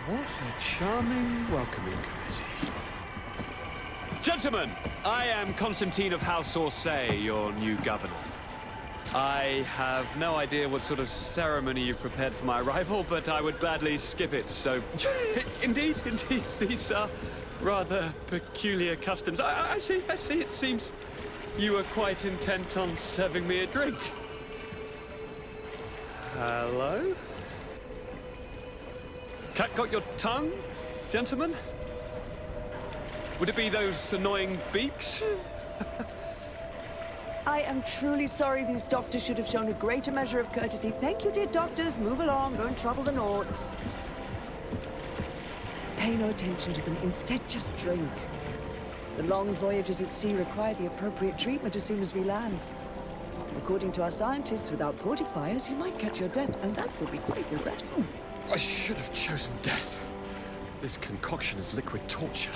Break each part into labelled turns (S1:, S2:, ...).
S1: What a charming welcoming committee.
S2: Gentlemen, I am Constantine of House Orsay, your new governor. I have no idea what sort of ceremony you've prepared for my arrival, but I would gladly skip it, so... Indeed, these are rather peculiar customs. I see, it seems you were quite intent on serving me a drink. Hello? Cat got your tongue, gentlemen? Would it be those annoying beaks?
S3: I am truly sorry. These doctors should have shown a greater measure of courtesy. Thank you, dear doctors. Move along. Don't trouble the Nords. Pay no attention to them. Instead, just drink. The long voyages at sea require the appropriate treatment as soon as we land. According to our scientists, without fortifiers, you might catch your death, and that would be quite regrettable.
S1: I should have chosen death. This concoction is liquid torture.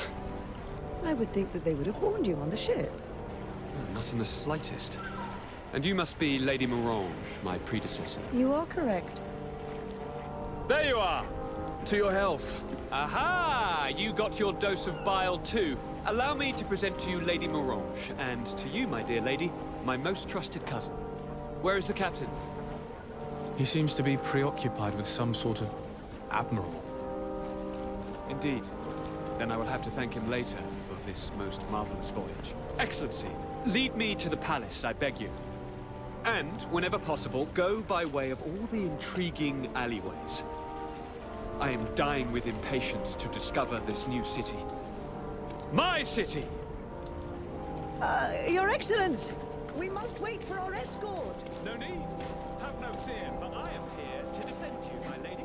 S3: I would think that they would have warned you on the ship.
S2: Not in the slightest. And you must be Lady Morange, my predecessor.
S3: You are correct.
S2: There you are!
S1: To your health.
S2: Aha! You got your dose of bile too. Allow me to present to you Lady Morange, and to you, my dear lady, my most trusted cousin. Where is the captain?
S1: He seems to be preoccupied with some sort of admiral.
S2: Indeed. Then I will have to thank him later for this most marvelous voyage. Excellency, lead me to the palace, I beg you. And, whenever possible, go by way of all the intriguing alleyways. I am dying with impatience to discover this new city. My city!
S3: Your Excellence! We must wait for our escort!
S2: No need. Have no fear, for I am here to defend you, my lady.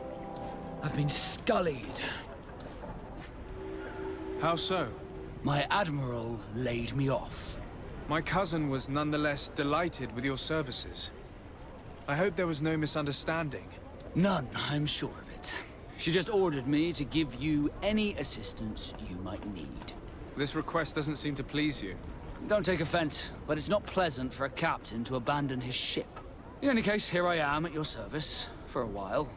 S4: I've been scullied.
S1: How so?
S4: My admiral laid me off.
S5: My cousin was nonetheless delighted with your services. I hope there was no misunderstanding.
S4: None, I'm sure of it. She just ordered me to give you any assistance you might need.
S5: This request doesn't seem to please you.
S4: Don't take offense, but it's not pleasant for a captain to abandon his ship. In any case, here I am at your service, for a while.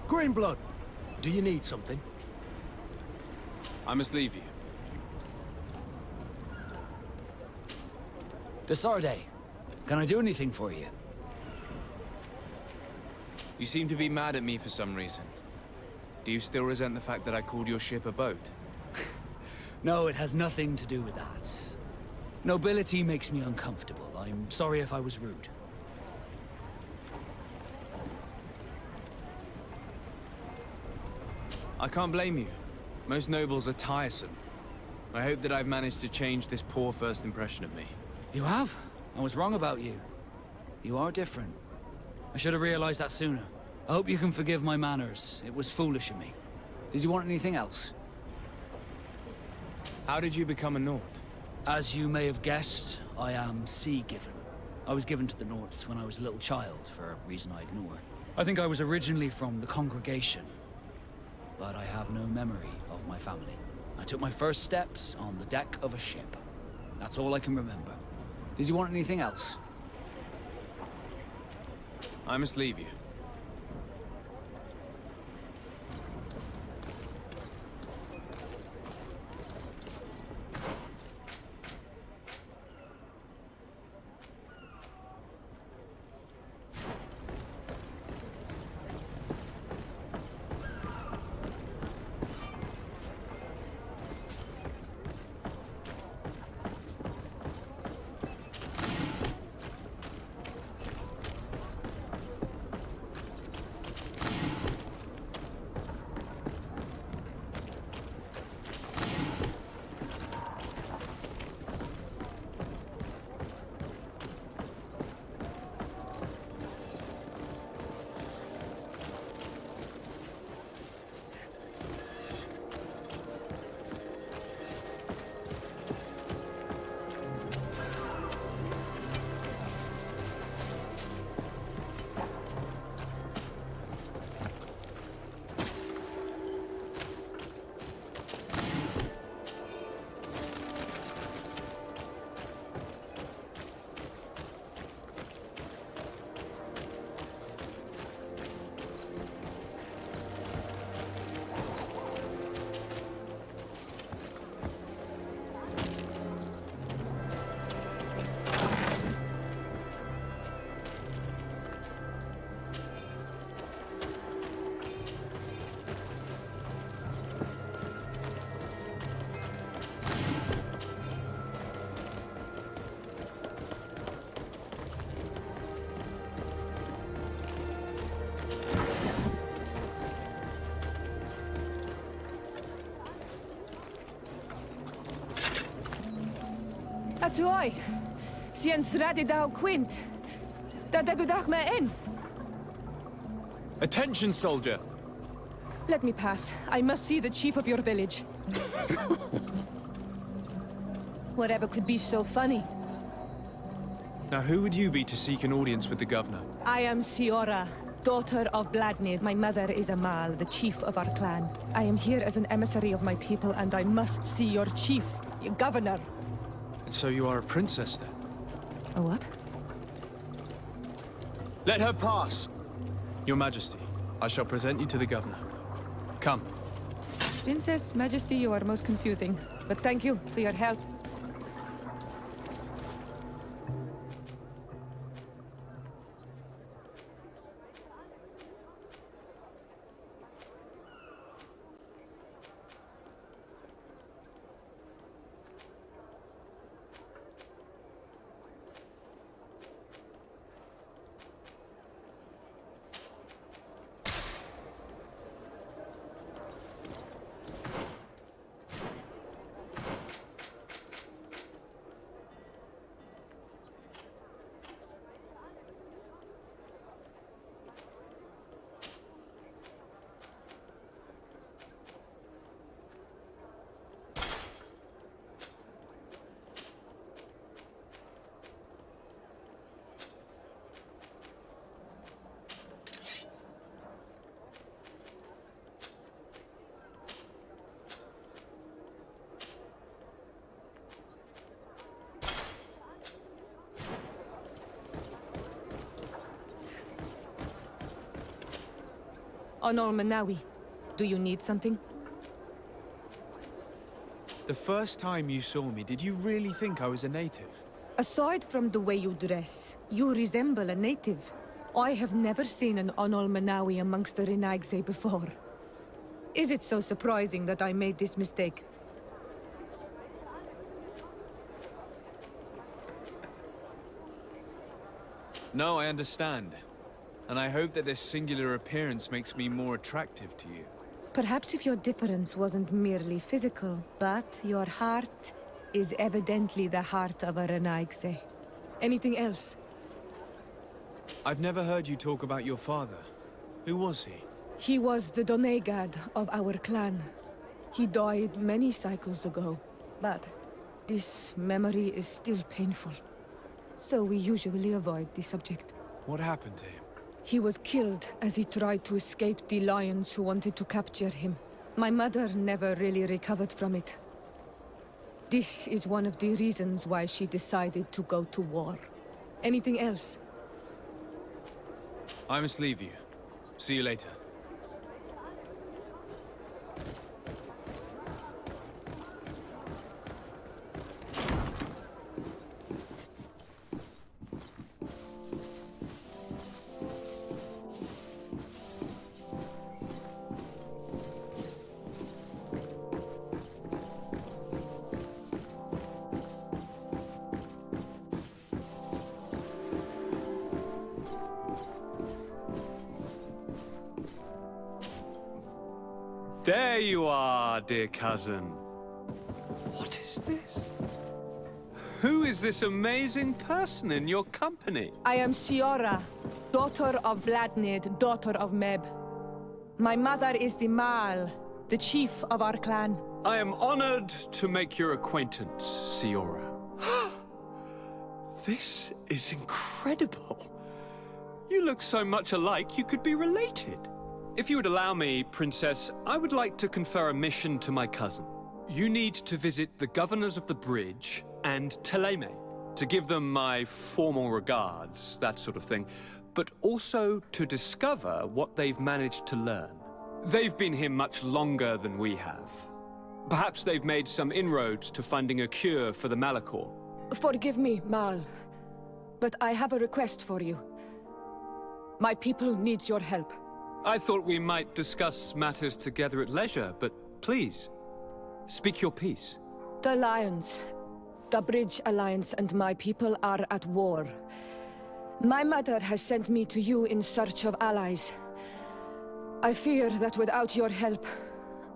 S6: Greenblood, do you need something?
S5: I must leave you.
S4: Desarde, can I do anything for you?
S5: You seem to be mad at me for some reason. Do you still resent the fact that I called your ship a boat?
S4: No, it has nothing to do with that. Nobility makes me uncomfortable. I'm sorry if I was rude.
S5: I can't blame you. Most nobles are tiresome. I hope that I've managed to change this poor first impression of me.
S4: You have? I was wrong about you. You are different. I should have realized that sooner. I hope you can forgive my manners. It was foolish of me. Did you want anything else?
S5: How did you become a Nord?
S4: As you may have guessed, I am sea-given. I was given to the Nords when I was a little child, for a reason I ignore. I think I was originally from the congregation, but I have no memory of my family. I took my first steps on the deck of a ship. That's all I can remember. Did you want anything else?
S5: I must leave you.
S7: tu oi. Siens radidau quint. Da dagudach me in.
S5: Attention, soldier!
S7: Let me pass. I must see the chief of your village. Whatever could be so funny.
S5: Now, who would you be to seek an audience with the governor?
S7: I am Siora, daughter of Bladnid. My mother is Amal, the chief of our clan. I am here as an emissary of my people, and I must see your chief, your governor.
S1: And so you are a princess, then?
S7: A what?
S5: Let her pass!
S1: Your Majesty, I shall present you to the governor. Come.
S7: Princess, Majesty, you are most confusing. But thank you for your help. Honor Manawi, do you need something?
S5: The first time you saw me, did you really think I was a native?
S7: Aside from the way you dress, you resemble a native. I have never seen an Onol Manawi amongst the Renaigse before. Is it so surprising that I made this mistake?
S5: No, I understand. And I hope that this singular appearance makes me more attractive to you.
S7: Perhaps if your difference wasn't merely physical, but your heart is evidently the heart of a Renaigse. Anything else?
S5: I've never heard you talk about your father. Who was he?
S7: He was the Donegad of our clan. He died many cycles ago, but this memory is still painful. So we usually avoid the subject.
S5: What happened to him?
S7: He was killed as he tried to escape the lions who wanted to capture him. My mother never really recovered from it. This is one of the reasons why she decided to go to war. Anything else?
S5: I must leave you. See you later.
S2: There you are, dear cousin. What is this? Who is this amazing person in your company?
S7: I am Siora, daughter of Bladnid, daughter of Meb. My mother is the Mal, the chief of our clan.
S2: I am honored to make your acquaintance, Siora. This is incredible. You look so much alike you could be related. If you would allow me, Princess, I would like to confer a mission to my cousin. You need to visit the governors of the bridge and Teleme to give them my formal regards, that sort of thing, but also to discover what they've managed to learn. They've been here much longer than we have. Perhaps they've made some inroads to finding a cure for the Malachor.
S7: Forgive me, Mal, but I have a request for you. My people needs your help.
S2: I thought we might discuss matters together at leisure, but please, speak your piece.
S7: The Lions, the Bridge Alliance and my people are at war. My mother has sent me to you in search of allies. I fear that without your help,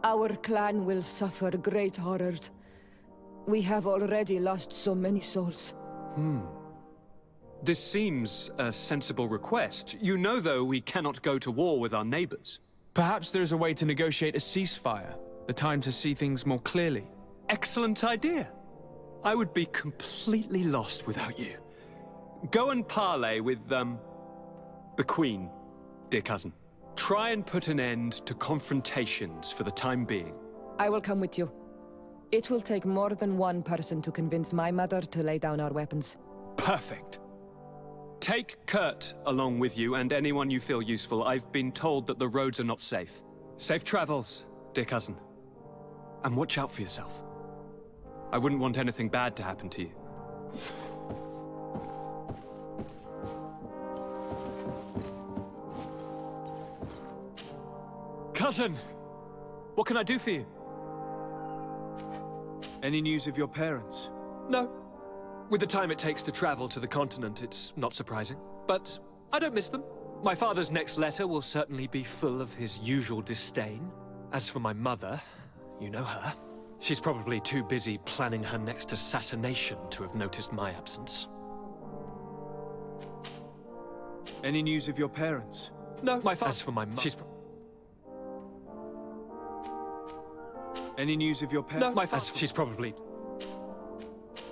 S7: our clan will suffer great horrors. We have already lost so many souls.
S2: This seems a sensible request. You know, though, we cannot go to war with our neighbors.
S5: Perhaps there is a way to negotiate a ceasefire. The time to see things more clearly.
S2: Excellent idea. I would be completely lost without you. Go and parley with, the Queen, dear cousin. Try and put an end to confrontations for the time being.
S7: I will come with you. It will take more than one person to convince my mother to lay down our weapons.
S2: Perfect. Take Kurt along with you and anyone you feel useful. I've been told that the roads are not safe. Safe travels, dear cousin. And watch out for yourself. I wouldn't want anything bad to happen to you. Cousin! What can I do for you?
S5: Any news of your parents?
S2: No. With the time it takes to travel to the continent, it's not surprising. But I don't miss them. My father's next letter will certainly be full of his usual disdain. As for my mother, you know her. She's probably too busy planning her next assassination to have noticed my absence.
S5: Any news of your parents?
S2: No, my father. As for my mother, she's...
S5: Any news of your parents?
S2: No, my father. She's probably...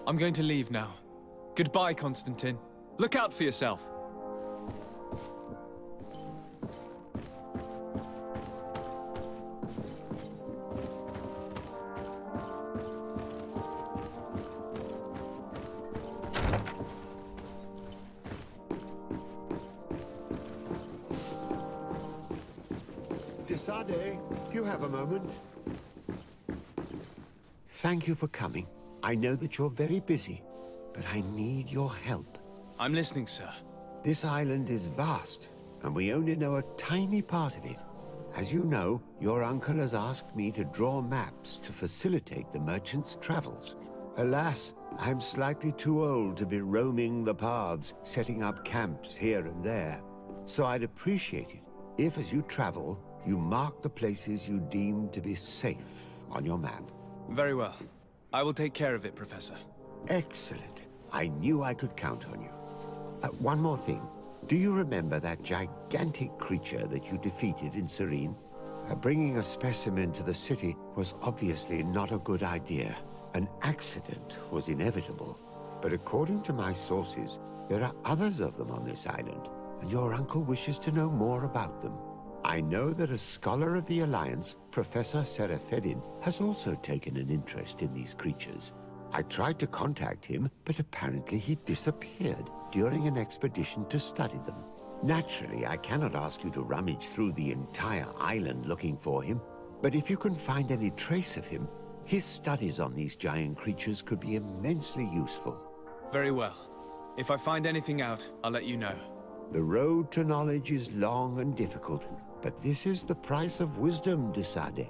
S5: I'm going to leave now. Goodbye, Constantine.
S2: Look out for yourself.
S8: Desade, do you have a moment? Thank you for coming. I know that you're very busy, but I need your help.
S5: I'm listening, sir.
S8: This island is vast, and we only know a tiny part of it. As you know, your uncle has asked me to draw maps to facilitate the merchant's travels. Alas, I'm slightly too old to be roaming the paths, setting up camps here and there. So I'd appreciate it if, as you travel, you mark the places you deem to be safe on your map.
S5: Very well. I will take care of it, Professor.
S8: Excellent. I knew I could count on you. One more thing. Do you remember that gigantic creature that you defeated in Serene? Bringing a specimen to the city was obviously not a good idea. An accident was inevitable. But according to my sources, there are others of them on this island, and your uncle wishes to know more about them. I know that a scholar of the Alliance, Professor Serafedin, has also taken an interest in these creatures. I tried to contact him, but apparently he disappeared during an expedition to study them. Naturally, I cannot ask you to rummage through the entire island looking for him, but if you can find any trace of him, his studies on these giant creatures could be immensely useful.
S5: Very well. If I find anything out, I'll let you know.
S8: The road to knowledge is long and difficult, but this is the price of wisdom, Desade.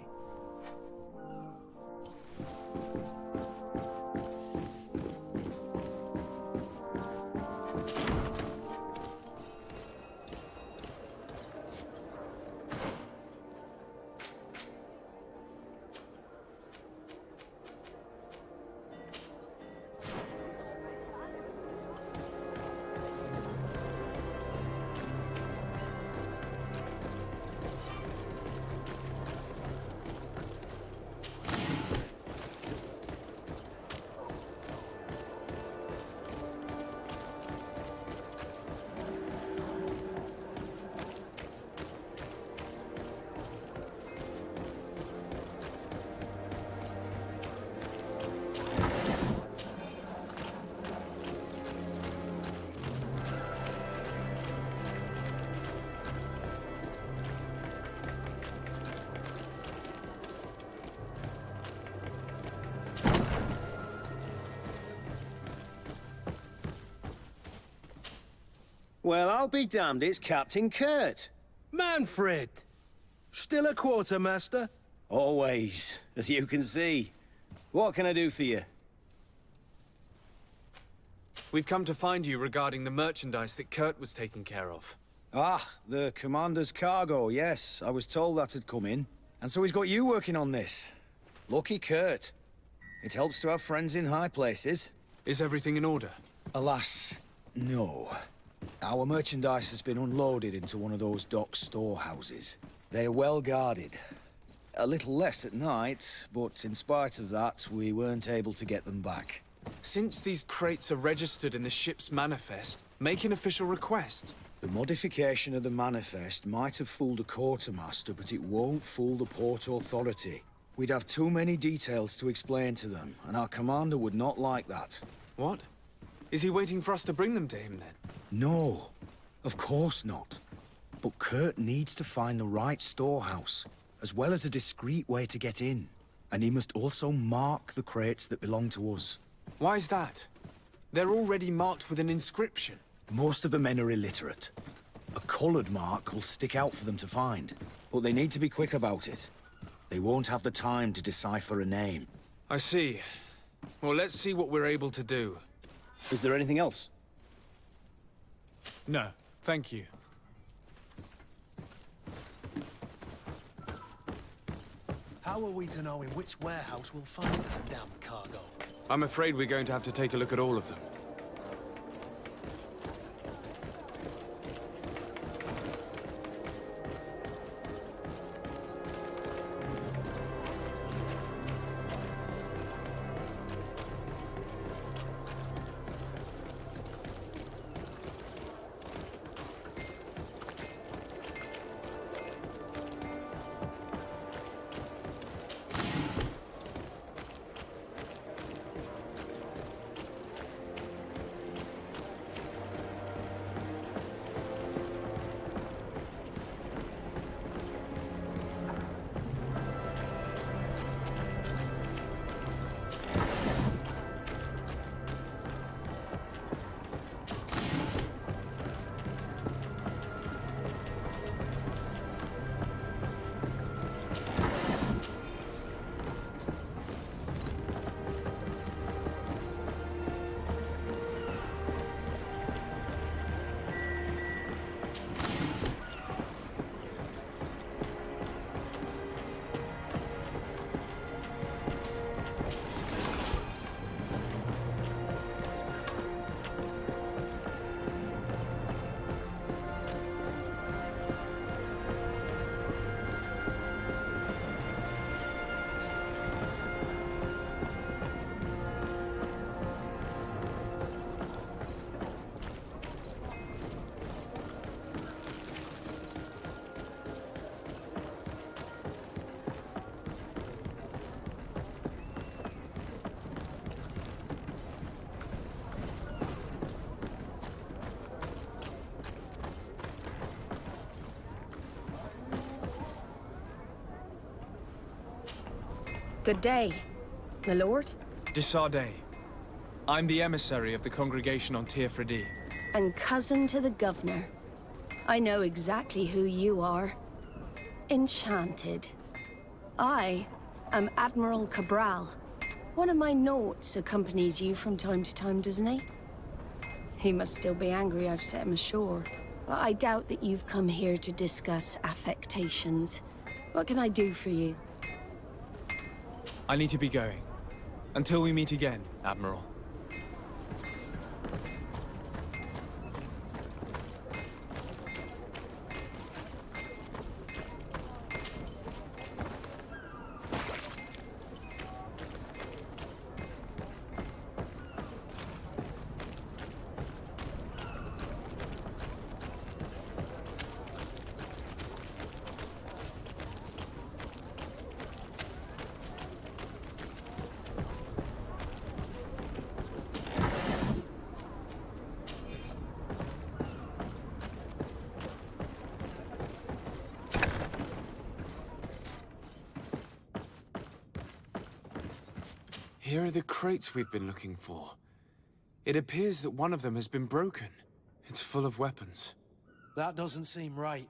S9: Well, I'll be damned, it's Captain Kurt.
S6: Manfred! Still a quartermaster?
S9: Always, as you can see. What can I do for you?
S5: We've come to find you regarding the merchandise that Kurt was taking care of.
S9: Ah, the commander's cargo, yes. I was told that had come in. And so he's got you working on this. Lucky Kurt.
S10: It helps to have friends in high places.
S1: Is everything in order?
S10: Alas, no. Our merchandise has been unloaded into one of those dock storehouses. They are well guarded. A little less at night, but in spite of that, we weren't able to get them back.
S1: Since these crates are registered in the ship's manifest, make an official request.
S10: The modification of the manifest might have fooled a quartermaster, but it won't fool the Port Authority. We'd have too many details to explain to them, and our commander would not like that.
S1: What? Is he waiting for us to bring them to him, then?
S10: No, of course not. But Kurt needs to find the right storehouse, as well as a discreet way to get in. And he must also mark the crates that belong to us.
S1: Why is that? They're already marked with an inscription.
S10: Most of the men are illiterate. A colored mark will stick out for them to find, but they need to be quick about it. They won't have the time to decipher a name.
S1: I see. Well, let's see what we're able to do.
S9: Is there anything else?
S1: No, thank you.
S6: How are we to know in which warehouse we'll find this damn cargo?
S1: I'm afraid we're going to have to take a look at all of them.
S11: Good day, my lord.
S1: Desardet. I'm the emissary of the congregation on Tirfredi.
S11: And cousin to the governor. I know exactly who you are. Enchanted. I am Admiral Cabral. One of my notes accompanies you from time to time, doesn't he? He must still be angry I've set him ashore. But I doubt that you've come here to discuss affectations. What can I do for you?
S1: I need to be going. Until we meet again, Admiral. Here are the crates we've been looking for. It appears that one of them has been broken. It's full of weapons.
S6: That doesn't seem right.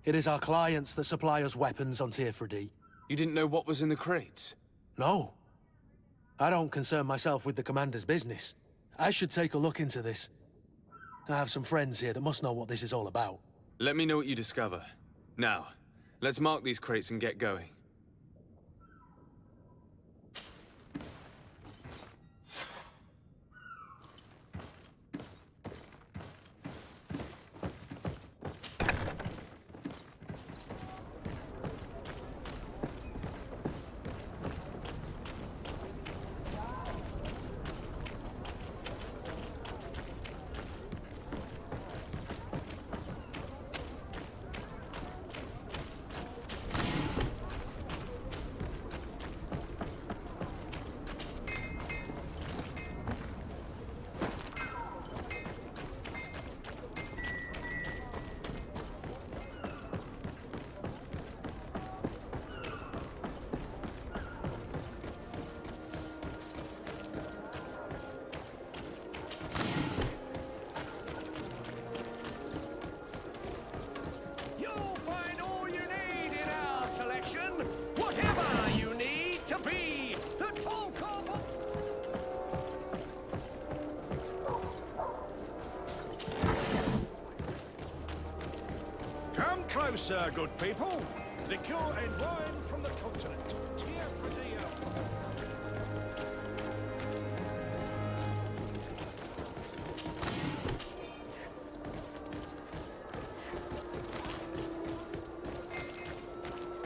S6: It is our clients that supply us weapons on Tirfredi.
S1: You didn't know what was in the crates?
S6: No. I don't concern myself with the commander's business. I should take a look into this. I have some friends here that must know what this is all about.
S1: Let me know what you discover. Now, let's mark these crates and get going.
S12: Hello, sir, good people. Liqueur and wine from the continent. Here for the,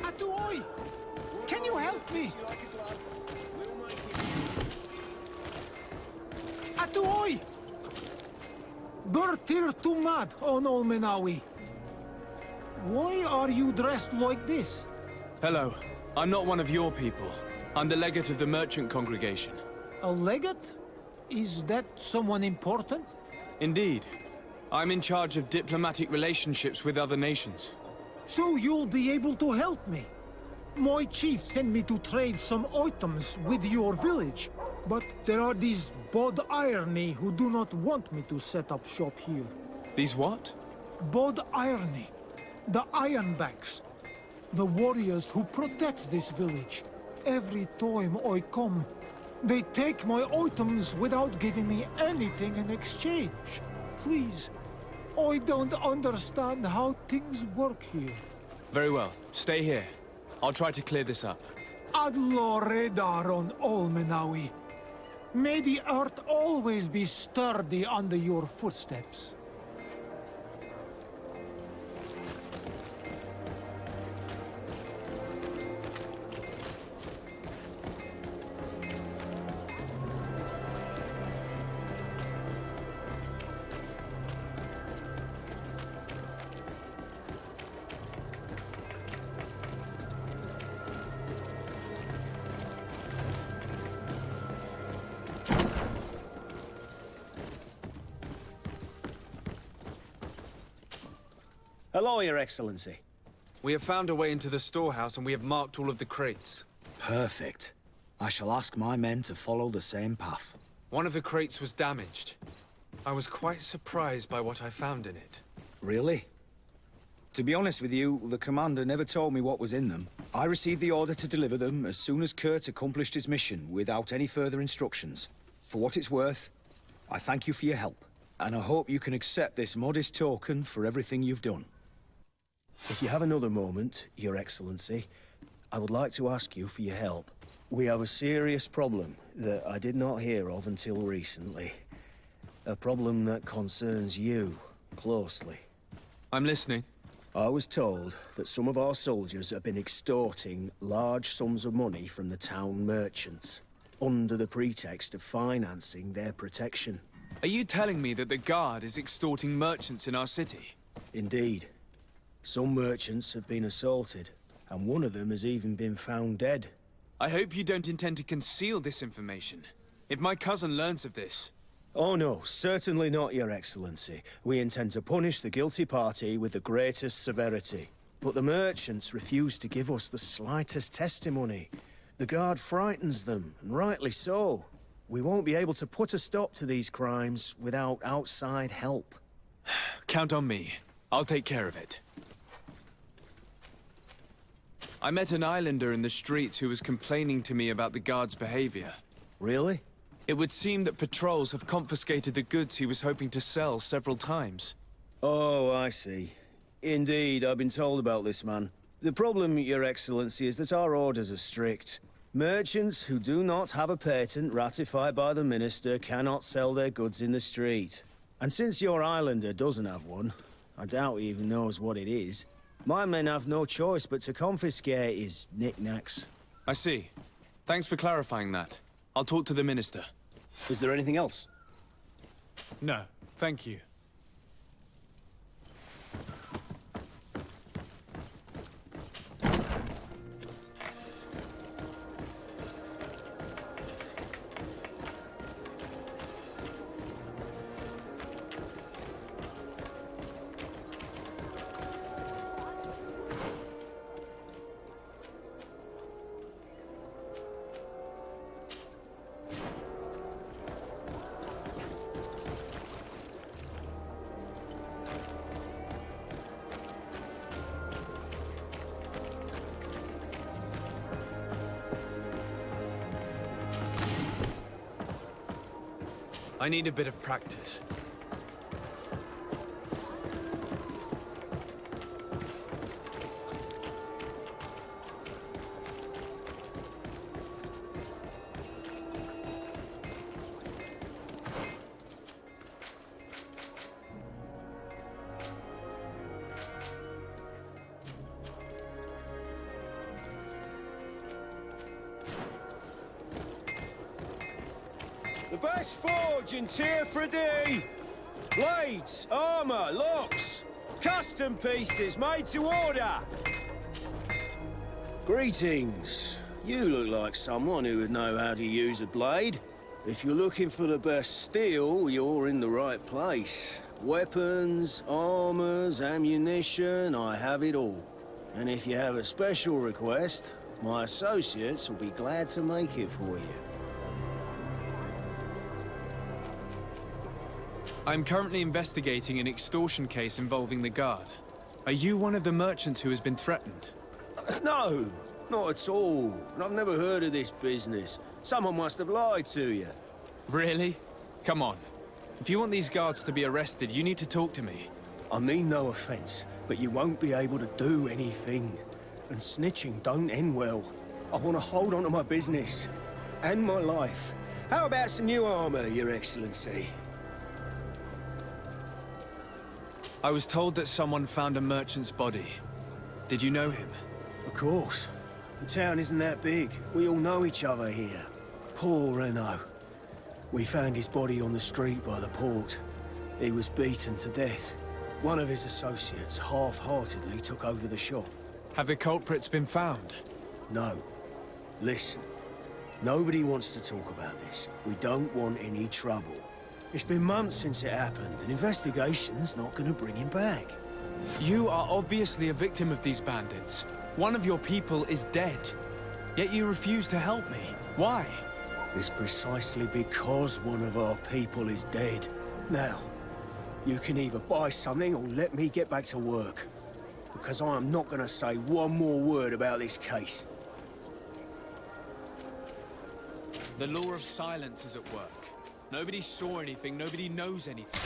S13: Atuoi! Can you help me? Atuoi! Bertir Tumad on Olmenawi. Why are you dressed like this?
S5: Hello. I'm not one of your people. I'm the legate of the merchant congregation.
S13: A legate? Is that someone important?
S5: Indeed. I'm in charge of diplomatic relationships with other nations.
S13: So you'll be able to help me. My chief sent me to trade some items with your village, but there are these Bod Irony who do not want me to set up shop here.
S5: These what?
S13: Bod Irony. The Ironbacks. The warriors who protect this village. Every time I come, they take my items without giving me anything in exchange. Please, I don't understand how things work here.
S5: Very well. Stay here. I'll try to clear this up.
S13: Adlo Redar on Olmenawi. May the earth always be sturdy under your footsteps.
S9: Hello, Your Excellency.
S5: We have found a way into the storehouse and we have marked all of the crates.
S10: Perfect. I shall ask my men to follow the same path.
S5: One of the crates was damaged. I was quite surprised by what I found in it.
S10: Really? To be honest with you, the commander never told me what was in them. I received the order to deliver them as soon as Kurt accomplished his mission, without any further instructions. For what it's worth, I thank you for your help, and I hope you can accept this modest token for everything you've done. If you have another moment, Your Excellency, I would like to ask you for your help. We have a serious problem that I did not hear of until recently. A problem that concerns you closely.
S5: I'm listening.
S10: I was told that some of our soldiers have been extorting large sums of money from the town merchants, under the pretext of financing their protection.
S5: Are you telling me that the Guard is extorting merchants in our city?
S10: Indeed. Some merchants have been assaulted, and one of them has even been found dead.
S5: I hope you don't intend to conceal this information. If my cousin learns of this...
S10: Oh no, certainly not, Your Excellency. We intend to punish the guilty party with the greatest severity. But the merchants refuse to give us the slightest testimony. The Guard frightens them, and rightly so. We won't be able to put a stop to these crimes without outside help.
S5: Count on me. I'll take care of it. I met an islander in the streets who was complaining to me about the Guard's behavior.
S10: Really?
S5: It would seem that patrols have confiscated the goods he was hoping to sell several times.
S10: Oh, I see. Indeed, I've been told about this man. The problem, Your Excellency, is that our orders are strict. Merchants who do not have a patent ratified by the Minister cannot sell their goods in the street. And since your islander doesn't have one, I doubt he even knows what it is, my men have no choice but to confiscate his knickknacks.
S5: I see. Thanks for clarifying that. I'll talk to the Minister.
S9: Is there anything else?
S5: No, thank you. I need a bit of practice.
S14: best forge in Tier 3D. Blades, armor, locks, custom pieces made to order. Greetings. You look like someone who would know how to use a blade. If you're looking for the best steel, you're in the right place. Weapons, armors, ammunition, I have it all. And if you have a special request, my associates will be glad to make it for you.
S5: I'm currently investigating an extortion case involving the Guard. Are you one of the merchants who has been threatened?
S14: No, not at all. I've never heard of this business. Someone must have lied to you.
S5: Really? Come on. If you want these guards to be arrested, you need to talk to me.
S14: I mean no offense, but you won't be able to do anything. And snitching don't end well. I want to hold on to my business. And my life. How about some new armor, Your Excellency?
S5: I was told that someone found a merchant's body. Did you know him?
S14: Of course. The town isn't that big. We all know each other here. Poor Renault. We found his body on the street by the port. He was beaten to death. One of his associates half-heartedly took over the shop.
S5: Have the culprits been found?
S14: No. Listen. Nobody wants to talk about this. We don't want any trouble. It's been months since it happened. An investigation's not gonna bring him back.
S5: You are obviously a victim of these bandits. One of your people is dead. Yet you refuse to help me. Why?
S14: It's precisely because one of our people is dead. Now, you can either buy something or let me get back to work. Because I am not gonna say one more word about this case.
S5: The law of silence is at work. Nobody saw anything, nobody knows anything.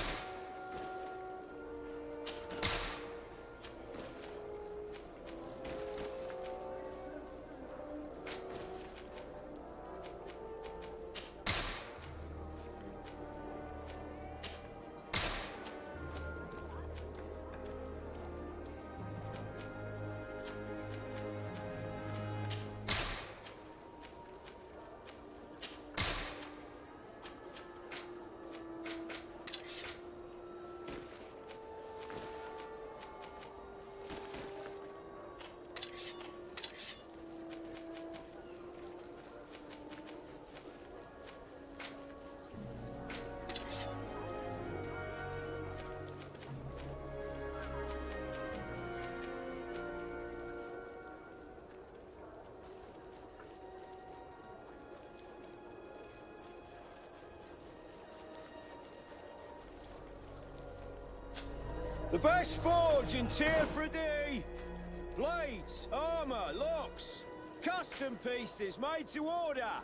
S14: The best forge in Tier 3D! Blades, armor, locks, custom pieces made to order!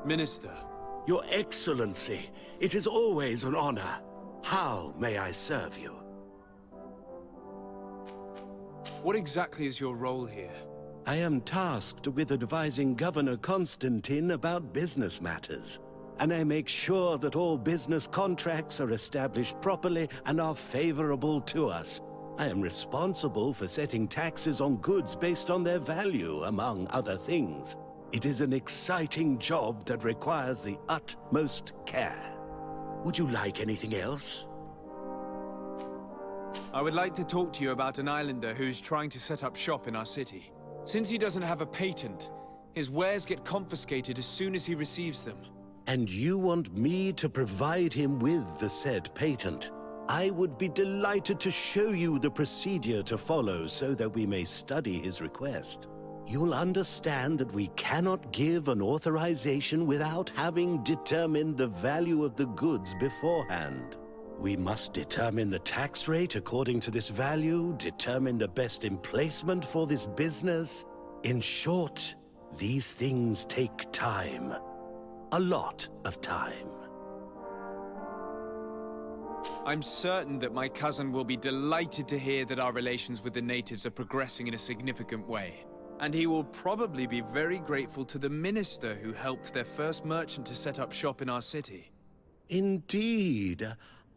S5: Minister.
S12: Your Excellency, it is always an honor. How may I serve you?
S5: What exactly is your role here?
S12: I am tasked with advising Governor Constantine about business matters. And I make sure that all business contracts are established properly and are favorable to us. I am responsible for setting taxes on goods based on their value, among other things. It is an exciting job that requires the utmost care. Would you like anything else?
S1: I would like to talk to you about an islander who's trying to set up shop in our city. Since he doesn't have a patent, his wares get confiscated as soon as he receives them.
S12: And you want me to provide him with the said patent? I would be delighted to show you the procedure to follow so that we may study his request. You'll understand that we cannot give an authorization without having determined the value of the goods beforehand. We must determine the tax rate according to this value, determine the best emplacement for this business. In short, these things take time. A lot of time.
S1: I'm certain that my cousin will be delighted to hear that our relations with the natives are progressing in a significant way. And he will probably be very grateful to the minister who helped their first merchant to set up shop in our city.
S12: Indeed.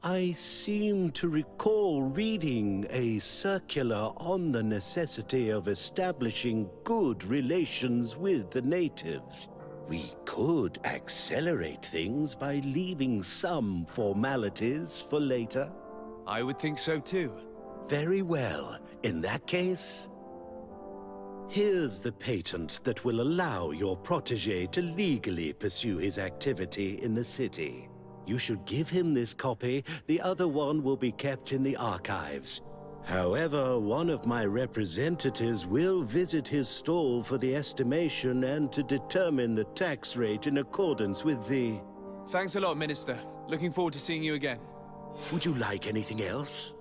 S12: I seem to recall reading a circular on the necessity of establishing good relations with the natives. We could accelerate things by leaving some formalities for later.
S1: I would think so too.
S12: Very well. In that case, here's the patent that will allow your protege to legally pursue his activity in the city. You should give him this copy. The other one will be kept in the archives. However, one of my representatives will visit his stall for the estimation and to determine the tax rate in accordance with the...
S1: Thanks a lot, Minister. Looking forward to seeing you again.
S12: Would you like anything else?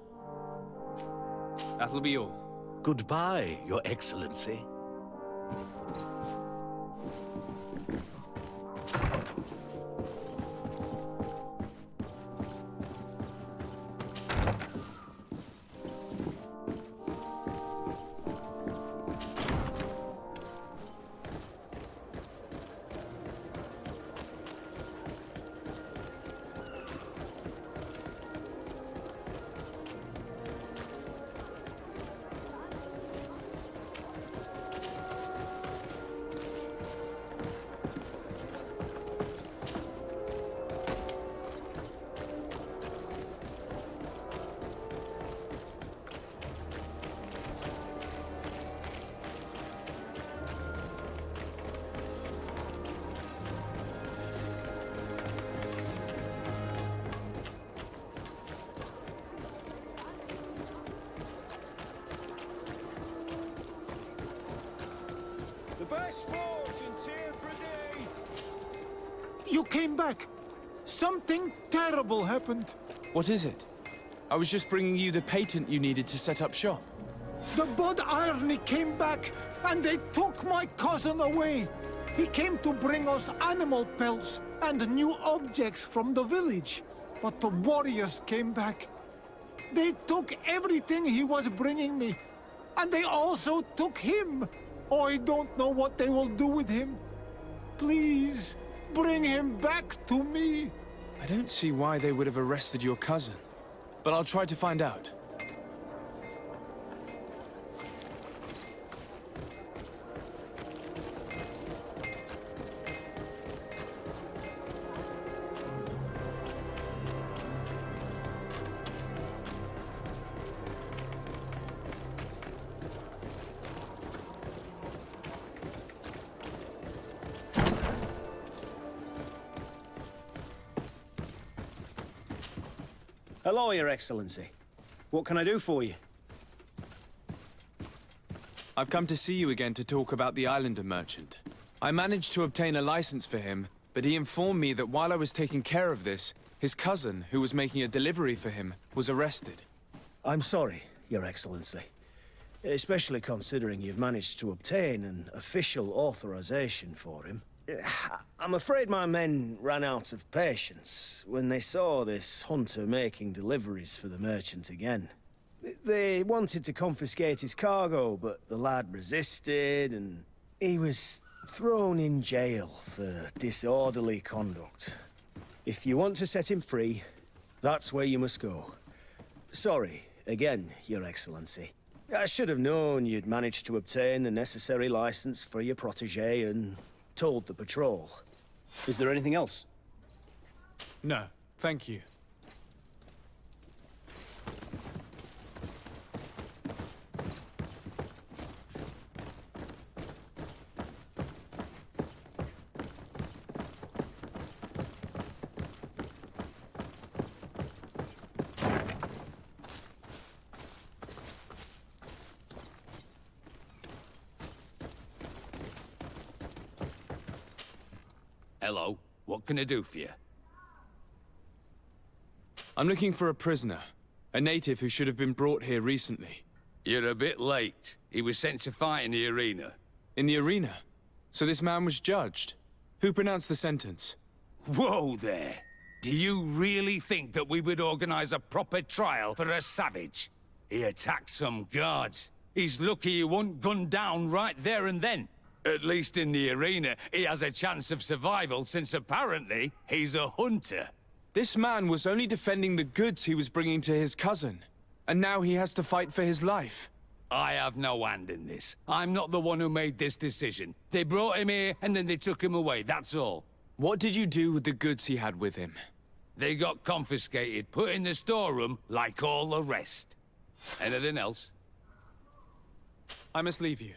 S1: That'll be all.
S12: Goodbye, Your Excellency.
S14: Best fortune's here for a day.
S13: You came back. Something terrible happened.
S1: What is it? I was just bringing you the patent you needed to set up shop.
S13: The Bud Irony came back, and they took my cousin away. He came to bring us animal pelts and new objects from the village. But the warriors came back. They took everything he was bringing me. And they also took him. I don't know what they will do with him. Please, bring him back to me.
S1: I don't see why they would have arrested your cousin, but I'll try to find out.
S14: Hello, Your Excellency. What can I do for you?
S1: I've come to see you again to talk about the Islander merchant. I managed to obtain a license for him, but he informed me that while I was taking care of this, his cousin, who was making a delivery for him, was arrested.
S14: I'm sorry, Your Excellency. Especially considering you've managed to obtain an official authorization for him. I'm afraid my men ran out of patience when they saw this hunter making deliveries for the merchant again. They wanted to confiscate his cargo, but the lad resisted, and he was thrown in jail for disorderly conduct. If you want to set him free, that's where you must go. Sorry, again, Your Excellency. I should have known you'd managed to obtain the necessary license for your protege and told the patrol.
S9: Is there anything else?
S1: No, thank you.
S15: Hello. What can I do for you?
S1: I'm looking for a prisoner. A native who should have been brought here recently.
S15: You're a bit late. He was sent to fight in the arena.
S1: In the arena? So this man was judged? Who pronounced the sentence?
S15: Whoa there! Do you really think that we would organize a proper trial for a savage? He attacked some guards. He's lucky he wasn't gunned down right there and then. At least in the arena, he has a chance of survival since apparently he's a hunter.
S1: This man was only defending the goods he was bringing to his cousin. And now he has to fight for his life.
S15: I have no hand in this. I'm not the one who made this decision. They brought him here and then they took him away, that's all.
S1: What did you do with the goods he had with him?
S15: They got confiscated, put in the storeroom like all the rest. Anything else?
S1: I must leave you.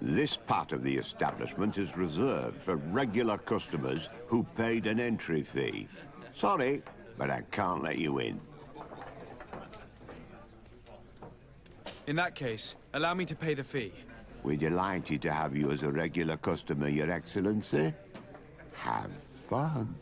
S8: This part of the establishment is reserved for regular customers who paid an entry fee. Sorry, but I can't let you in.
S1: In that case, allow me to pay the fee.
S8: We're delighted to have you as a regular customer, Your Excellency. Have fun.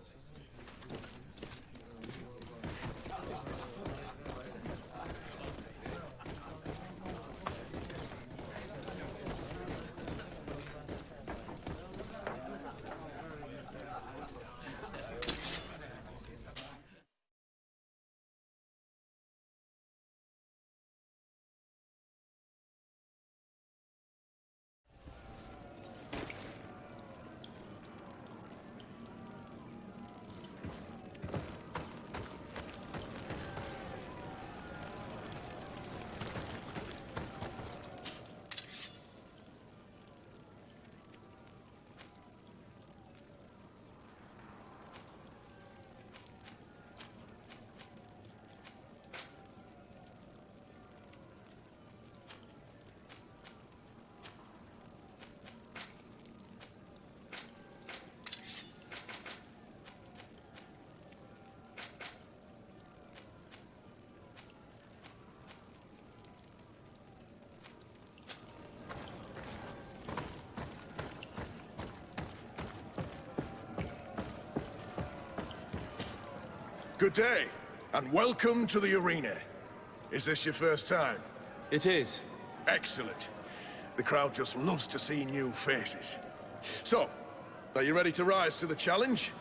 S16: Good day, and welcome to the arena. Is this your first time?
S1: It is.
S16: Excellent. The crowd just loves to see new faces. So, are you ready to rise to the challenge?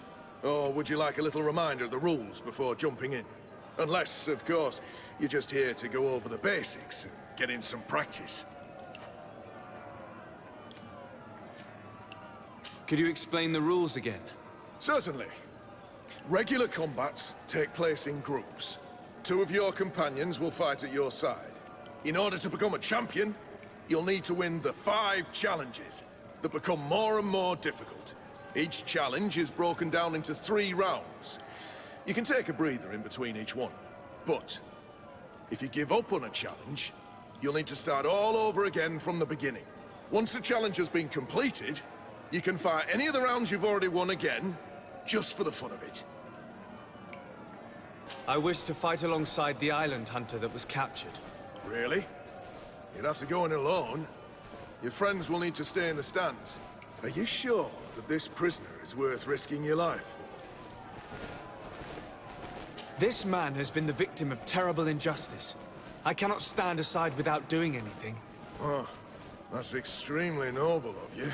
S16: Or would you like a little reminder of the rules before jumping in? Unless, of course, you're just here to go over the basics and get in some practice.
S1: Could you explain the rules again?
S16: Certainly. Regular combats take place in groups. 2 of your companions will fight at your side. In order to become a champion, you'll need to win the 5 challenges that become more and more difficult. Each challenge is broken down into 3 rounds. You can take a breather in between each one. But if you give up on a challenge, you'll need to start all over again from the beginning. Once the challenge has been completed, you can fight any of the rounds you've already won again, just for the fun of it.
S1: I wish to fight alongside the island hunter that was captured.
S16: Really? You'd have to go in alone. Your friends will need to stay in the stands. Are you sure that this prisoner is worth risking your life for?
S1: This man has been the victim of terrible injustice. I cannot stand aside without doing anything.
S16: Oh, that's extremely noble of you.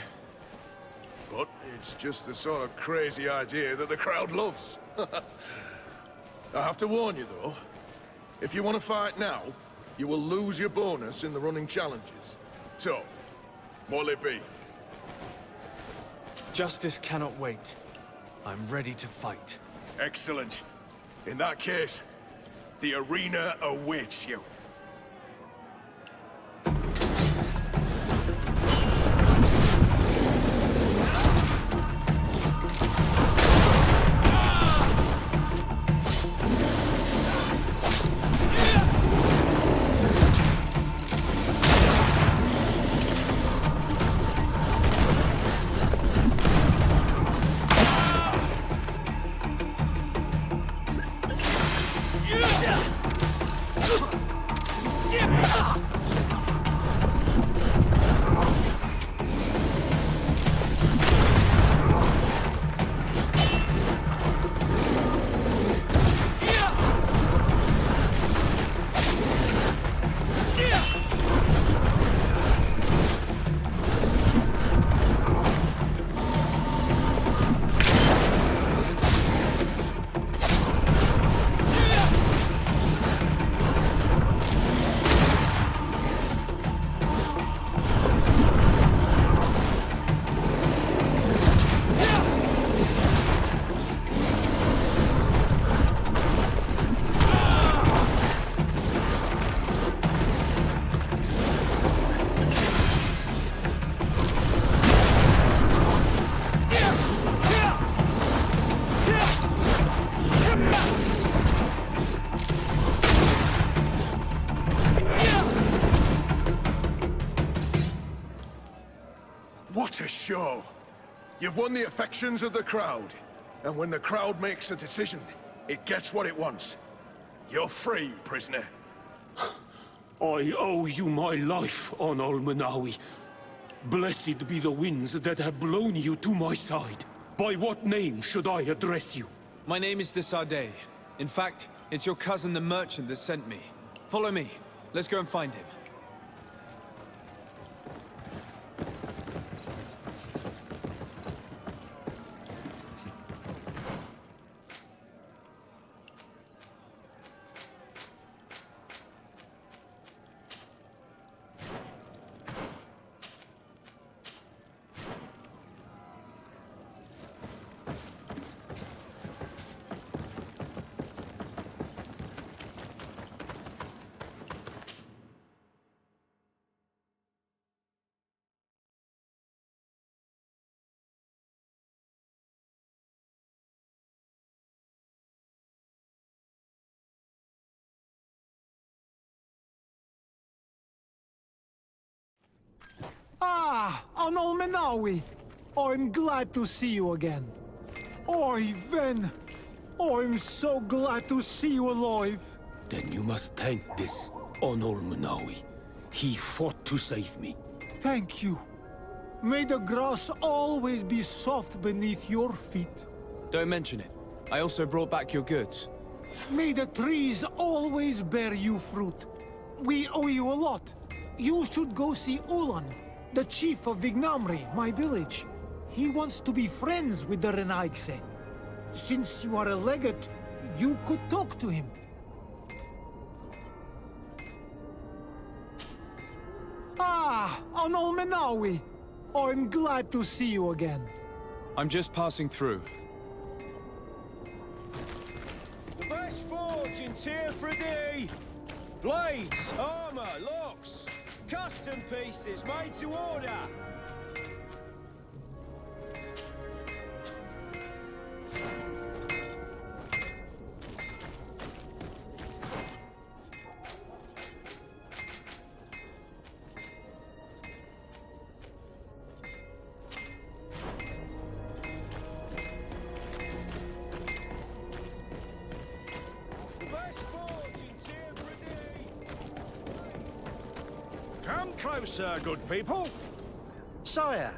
S16: But it's just the sort of crazy idea that the crowd loves. I have to warn you, though. If you want to fight now, you will lose your bonus in the running challenges. So, what'll it be?
S5: Justice cannot wait. I'm ready to fight.
S16: Excellent. In that case, the arena awaits you. What a show! You've won the affections of the crowd. And when the crowd makes a decision, it gets what it wants. You're free, prisoner.
S17: I owe you my life, Onol Manawi. Blessed be the winds that have blown you to my side. By what name should I address you?
S5: My name is Desade. In fact, it's your cousin the merchant that sent me. Follow me. Let's go and find him.
S13: Ah, Onol Menawi. I'm glad to see you again. Oi, Ven. I'm so glad to see you alive.
S17: Then you must thank this Onol Manawi. He fought to save me.
S13: Thank you. May the grass always be soft beneath your feet.
S5: Don't mention it. I also brought back your goods.
S13: May the trees always bear you fruit. We owe you a lot. You should go see Ulan, the chief of Vignamri, my village. He wants to be friends with the Renaigse. Since you are a legate, you could talk to him. Ah, Onol Menawi. I'm glad to see you again.
S5: I'm just passing through.
S14: The best forge in Tier 3D. Blades, armor, locks, custom pieces made to order.
S18: Closer, good people. Sire,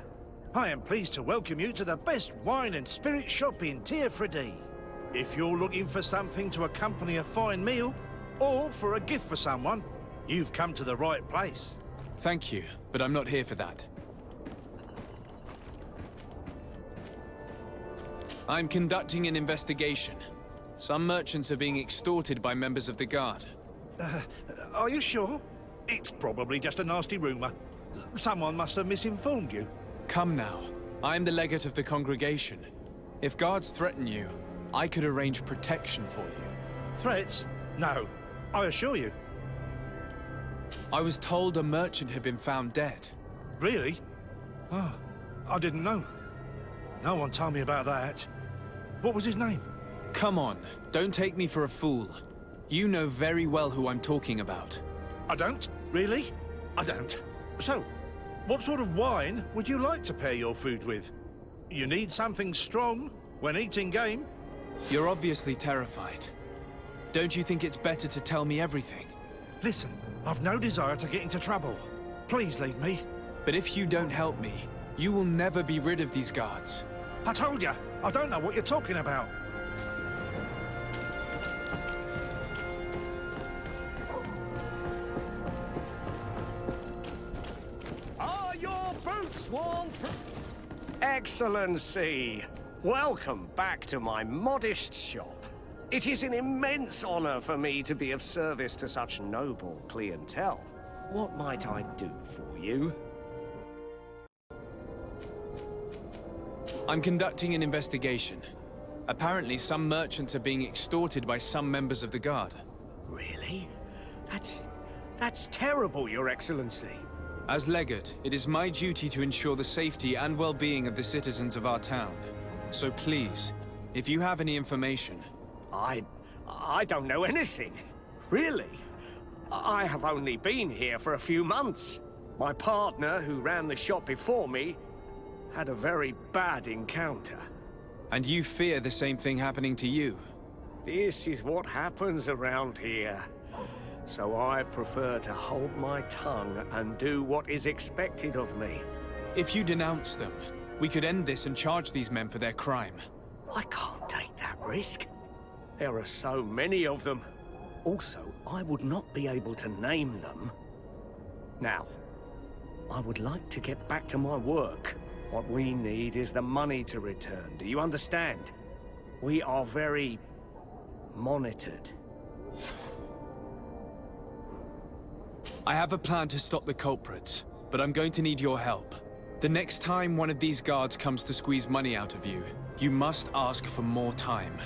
S18: I am pleased to welcome you to the best wine and spirit shop in Tier 3D. If you're looking for something to accompany a fine meal, or for a gift for someone, you've come to the right place.
S1: Thank you, but I'm not here for that. I'm conducting an investigation. Some merchants are being extorted by members of the Guard.
S18: Are you sure? It's probably just a nasty rumor. Someone must have misinformed you.
S1: Come now. I'm the legate of the congregation. If guards threaten you, I could arrange protection for you.
S18: Threats? No. I assure you.
S1: I was told a merchant had been found dead.
S18: Really? Oh, I didn't know. No one told me about that. What was his name?
S1: Come on, don't take me for a fool. You know very well who I'm talking about.
S18: I don't? Really? I don't. So, what sort of wine would you like to pair your food with? You need something strong when eating game?
S1: You're obviously terrified. Don't you think it's better to tell me everything?
S18: Listen, I've no desire to get into trouble. Please leave me.
S1: But if you don't help me, you will never be rid of these guards.
S18: I told you, I don't know what you're talking about.
S19: Are your boots worn? Excellency, welcome back to my modest shop. It is an immense honor for me to be of service to such noble clientele. What might I do for you?
S1: I'm conducting an investigation. Apparently, some merchants are being extorted by some members of the Guard.
S19: Really? That's terrible, Your Excellency.
S1: As legate, it is my duty to ensure the safety and well-being of the citizens of our town. So please, if you have any information...
S19: I don't know anything. Really? I have only been here for a few months. My partner, who ran the shop before me, had a very bad encounter.
S1: And you fear the same thing happening to you?
S19: This is what happens around here. So I prefer to hold my tongue and do what is expected of me.
S1: If you denounce them, we could end this and charge these men for their crime.
S19: I can't take that risk. There are so many of them. Also, I would not be able to name them. Now, I would like to get back to my work. What we need is the money to return. Do you understand? We are very monitored.
S1: I have a plan to stop the culprits, but I'm going to need your help. The next time one of these guards comes to squeeze money out of you, you must ask for more time.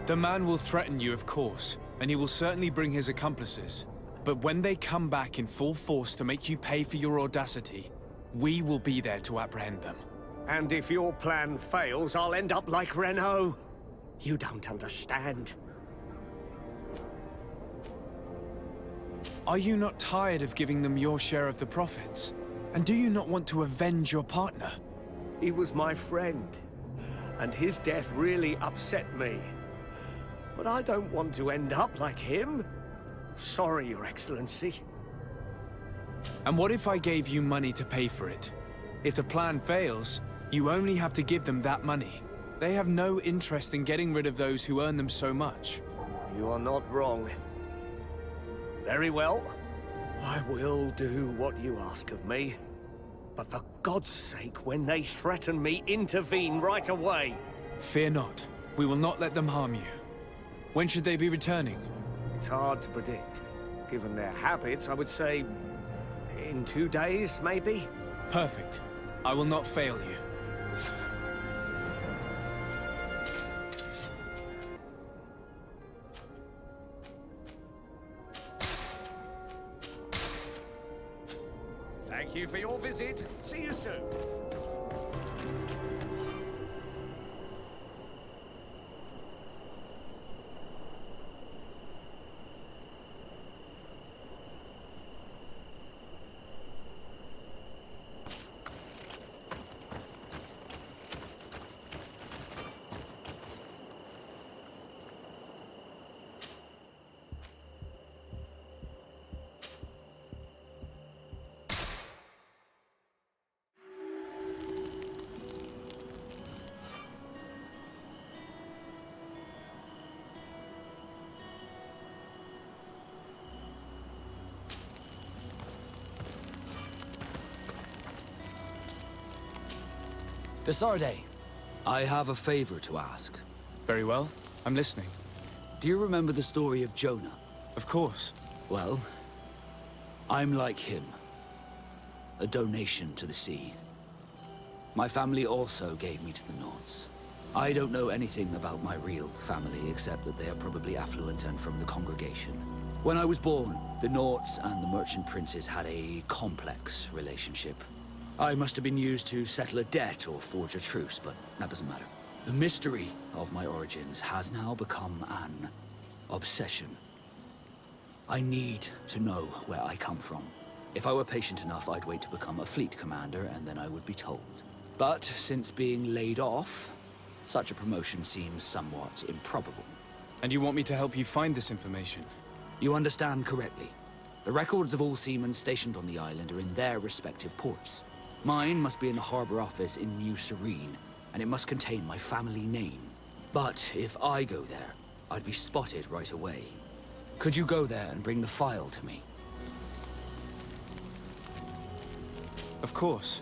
S1: The man will threaten you, of course, and he will certainly bring his accomplices. But when they come back in full force to make you pay for your audacity, we will be there to apprehend them.
S19: And if your plan fails, I'll end up like Renault. You don't understand.
S1: Are you not tired of giving them your share of the profits? And do you not want to avenge your partner?
S19: He was my friend, and his death really upset me. But I don't want to end up like him. Sorry, Your Excellency.
S1: And what if I gave you money to pay for it? If the plan fails, you only have to give them that money. They have no interest in getting rid of those who earn them so much.
S19: You are not wrong. Very well. I will do what you ask of me. But for God's sake, when they threaten me, intervene right away.
S1: Fear not. We will not let them harm you. When should they be returning?
S19: It's hard to predict. Given their habits, I would say... in 2 days, maybe?
S1: Perfect. I will not fail you.
S19: Thank you for your visit. See you soon.
S4: Desarde, I have a favor to ask.
S5: Very well. I'm listening.
S4: Do you remember the story of Jonah?
S5: Of course.
S4: Well, I'm like him. A donation to the sea. My family also gave me to the Nords. I don't know anything about my real family, except that they are probably affluent and from the congregation. When I was born, the Nords and the merchant princes had a complex relationship. I must have been used to settle a debt or forge a truce, but that doesn't matter. The mystery of my origins has now become an obsession. I need to know where I come from. If I were patient enough, I'd wait to become a fleet commander, and then I would be told. But since being laid off, such a promotion seems somewhat improbable.
S5: And you want me to help you find this information?
S4: You understand correctly. The records of all seamen stationed on the island are in their respective ports. Mine must be in the harbor office in New Serene, and it must contain my family name. But if I go there, I'd be spotted right away. Could you go there and bring the file to me?
S5: Of course.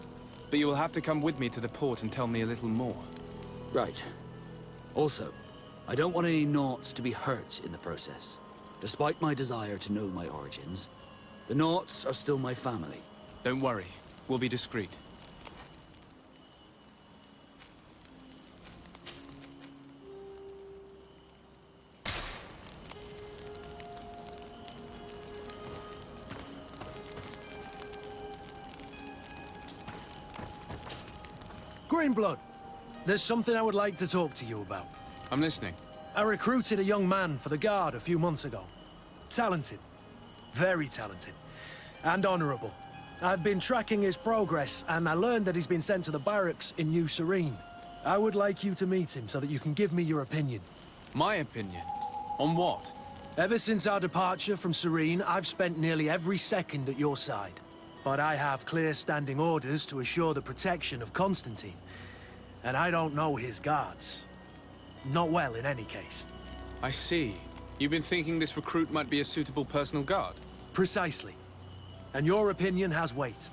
S5: But you will have to come with me to the port and tell me a little more.
S4: Right. Also, I don't want any Naughts to be hurt in the process. Despite my desire to know my origins, the Naughts are still my family.
S5: Don't worry. We'll be discreet.
S6: Greenblood, there's something I would like to talk to you about.
S5: I'm listening.
S6: I recruited a young man for the Guard a few months ago. Talented. Very talented. And honorable. I've been tracking his progress, and I learned that he's been sent to the barracks in New Serene. I would like you to meet him so that you can give me your opinion.
S5: My opinion? On what?
S6: Ever since our departure from Serene, I've spent nearly every second at your side. But I have clear standing orders to assure the protection of Constantine. And I don't know his guards. Not well, in any case.
S5: I see. You've been thinking this recruit might be a suitable personal guard?
S6: Precisely. And your opinion has weight.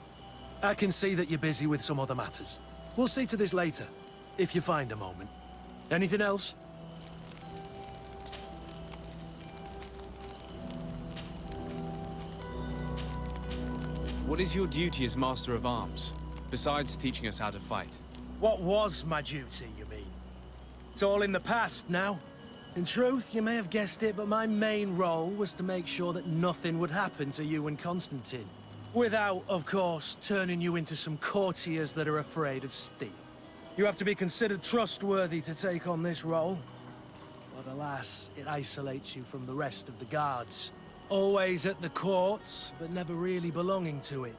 S6: I can see that you're busy with some other matters. We'll see to this later, if you find a moment. Anything else?
S5: What is your duty as Master of Arms, besides teaching us how to fight?
S6: What was my duty, you mean? It's all in the past now. In truth, you may have guessed it, but my main role was to make sure that nothing would happen to you and Constantine. Without, of course, turning you into some courtiers that are afraid of steel. You have to be considered trustworthy to take on this role. But alas, it isolates you from the rest of the guards. Always at the court, but never really belonging to it.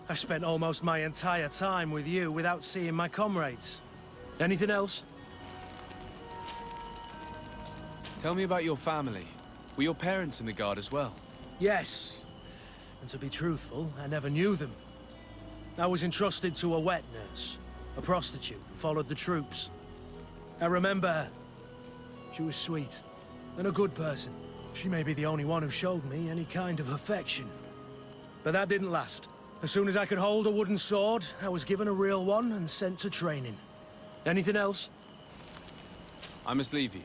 S6: I spent almost my entire time with you without seeing my comrades. Anything else?
S5: Tell me about your family. Were your parents in the Guard as well?
S6: Yes. And to be truthful, I never knew them. I was entrusted to a wet nurse, a prostitute who followed the troops. I remember her. She was sweet, and a good person. She may be the only one who showed me any kind of affection. But that didn't last. As soon as I could hold a wooden sword, I was given a real one and sent to training. Anything else?
S5: I must leave you.